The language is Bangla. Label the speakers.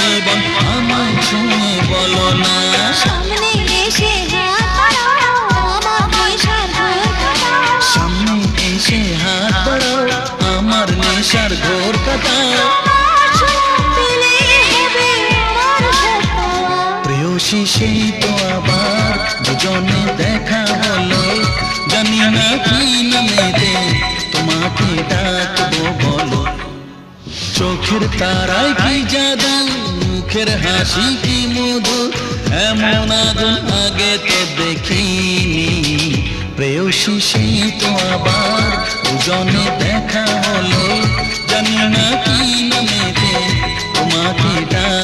Speaker 1: জীবন আমায় ছুঁয়ে বলো না।
Speaker 2: সামনে এসে হাত বাড়াও, আমার নেশার ঘোর কাটাও।
Speaker 1: সামনে এসে হাত বাড়াও, আমার নেশার ঘোর কাটাও।
Speaker 2: তোমার ছোঁয়া পেলে হবে আমার সব পাওয়া।
Speaker 1: প্রেয়সী সেই তো আবার দুজনে দেখা হলো, জানি না কি নামেতে তোমাকে ডাকবো বলো। চোখের তারায় কি জাদু, মুখের হাসি কি মধু, এমন আগুন আগে তো দেখিনি। প্রেয়সী সেই তো আবার দুজনে দেখা হলো, জানি না কি নামেতে তোমাকে ডাক